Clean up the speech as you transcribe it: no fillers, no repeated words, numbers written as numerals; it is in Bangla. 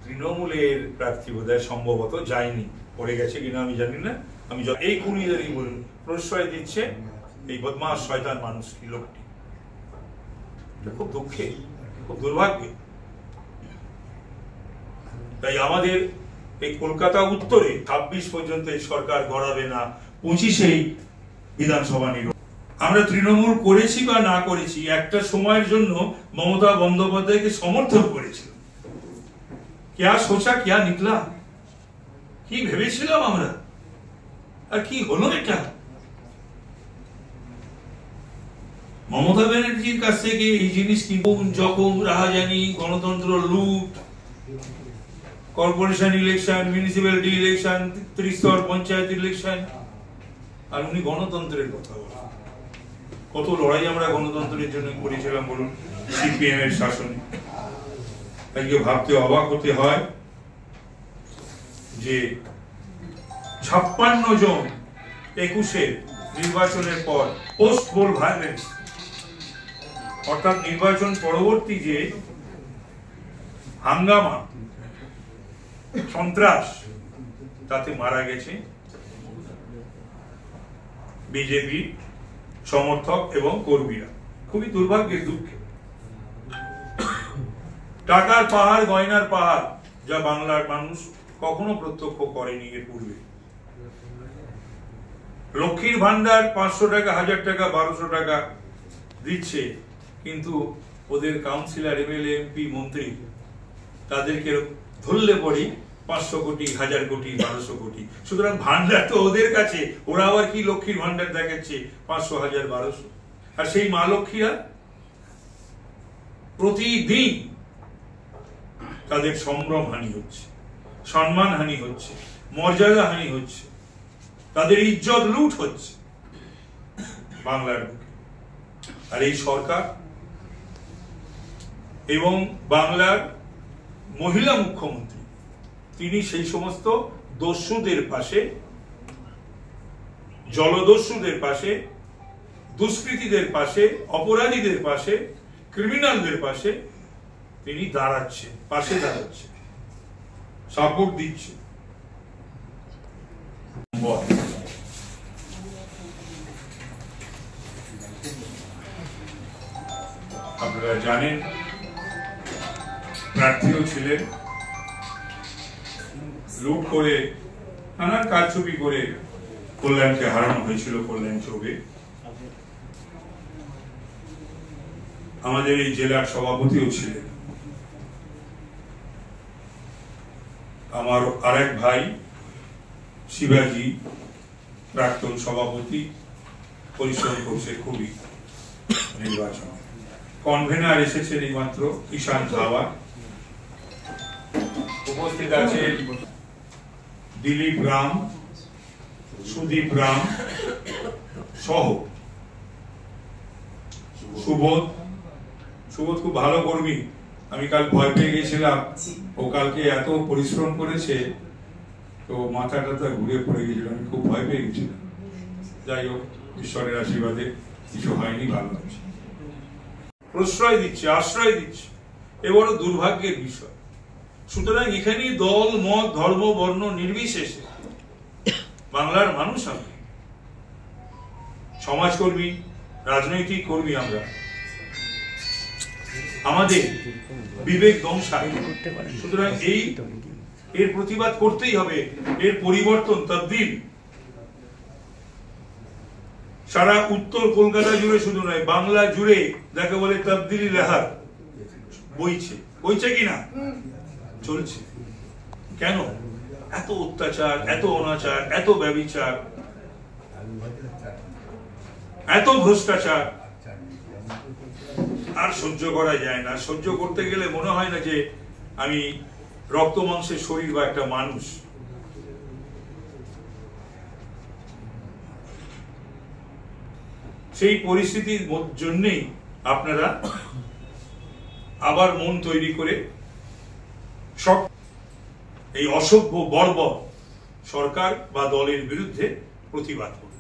তৃণমূলের প্রার্থী বোধহয় সম্ভবত যায়নি, পড়ে গেছে কিনা আমি জানি না। আমি এই খুনিদেরই বলুন প্রশ্রয় দিচ্ছে এই বদমাস শয়তান মানুষ কি লোকটি। খুব দুঃখে, খুব দুর্ভাগ্যে। তাই আমাদের এই কলকাতা উত্তরে 26 পর্যন্ত এই সরকার গড়াবে না, 25-এই বিধানসভা নির্বাচন। আমরা তৃণমূল করেছি বা না করেছি, একটা সময়ের জন্য মমতা বন্দ্যোপাধ্যায়কে সমর্থন করেছিল। क्या सोचा क्या निकला, কি ভেবেছিলাম আমরা, আর কি হলো এটা। মমতা ব্যানার্জির কাছ থেকে এই জিনিস কি যখন রাহাজানি, গণতন্ত্র লুট, কর্পোরেশন ইলেকশন, মিউনিসিপ্যালিটি ইলেকশন, ত্রিস্তর পঞ্চায়েত ইলেকশন, আর উনি গণতন্ত্রের কথা বলেন। কত লড়াই আমরা গণতন্ত্রের জন্য করেছিলাম বলুন সিপিএম এর শাসনে। আজকে ভাবতে অবাক হতে হয় যে 56 জন 21-এর নির্বাচনের পর পোস্ট পোল ভায়োলেন্স, অর্থাৎ নির্বাচন পরবর্তী যে হাঙ্গামা, সন্ত্রাস, তাতে মারা গেছে বিজেপি সমর্থক এবং কর্মীরা। খুবই দুর্ভাগ্যের, দুঃখে। টাকার পাহাড়, গয়নার পাহাড়, যা বাংলার মানুষ কখনো প্রত্যক্ষ করেনি এর পূর্বে। লক্ষ্মীর ভান্ডার 500 টাকা, 1000 টাকা, 1200 টাকা দিচ্ছে, কিন্তু ওদের কাউন্সিলর, এমএলএ, এমপি, মন্ত্রী, তাদেরকে ধরলে পড়ি 500 কোটি, 1000 কোটি, 1200 কোটি। সুতরাং ভান্ডার তো ওদের কাছে, ওরা আবার কি লক্ষ্মীর ভান্ডার দেখাচ্ছে 500, 1000, 1200। আর সেই মা লক্ষ্মীরা প্রতিদিন তাদের সম্ভ্রম হানি হচ্ছে, সম্মান হানি হচ্ছে, মর্যাদা হানি হচ্ছে, তাদের ইজ্জত লুট হচ্ছে বাংলার বুকে। আর এই সরকার এবং বাংলার মহিলা মুখ্যমন্ত্রী, তিনি সেই সমস্ত দস্যুদের পাশে, জলদস্যুদের পাশে, দুষ্কৃতীদের পাশে, অপরাধীদের পাশে, ক্রিমিনালদের পাশে তিনি দাঁড়াচ্ছে, পাশে দাঁড়াচ্ছে, সাপোর্ট দিচ্ছে। আপনারা জানেন প্রার্থীও ছিলেন, লুট করে, নানান কারচুপি করে কল্যাণকে হারানো হয়েছিল কল্যাণ চৌবে। আমাদের এই জেলার সভাপতিও ছিলেন। আমার আরেক ভাই শিবাজি, প্রাক্তন সভাপতি, পরিশ্রম করছে খুবই নির্বাচন। কনভেনার এসেছেন এইমাত্র ঈশান ধাওয়া, উপস্থিত আছে দিলীপ রাম, সুদীপ রাম সহ সুবোধ। সুবোধ খুব ভালো কর্মী, আমি কাল ভয় পেয়ে গেছিলাম, ও কালকে এত পরিশ্রম করেছে তো মাথাটা তো ঘুরে পড়ে গেছিল, আমি খুব ভয় পেয়ে গেছিলাম। যাই হোক, ঈশ্বরের আশীর্বাদে কিছু হয়নি, ভালো আছে। প্রশ্রয় দিচ্ছে, আশ্রয় দিচ্ছে, এ বড় দুর্ভাগ্যের বিষয়। সুতরাং এখানে দল, মত, ধর্ম, বর্ণ নির্বিশেষে বাংলার মানুষ, আমি সমাজকর্মী, রাজনৈতিক কর্মী, আমরা আমাদের বিবেক ধ্বংসায়। সুতরাং এর প্রতিবাদ করতেই হবে, এর পরিবর্তন, তবদিল সারা উত্তর কলকাতা জুড়ে শুধু নয়, বাংলা জুড়ে যাকে বলে তবদিলি লাহার বইছে, বইছে কিনা, চলছে। কেন এত অত্যাচার, এত অনাচার, এত ব্যভিচার, এত ভ্রষ্টাচার আর সহ্য করা যায় না। সহ্য করতে গেলে মনে হয় না যে আমি রক্ত মাংসের শরীর বা একটা মানুষ। সেই পরিস্থিতির জন্যই আপনারা আবার মন তৈরি করে সব এই অসভ্য বর্বর সরকার বা দলের বিরুদ্ধে প্রতিবাদ করব।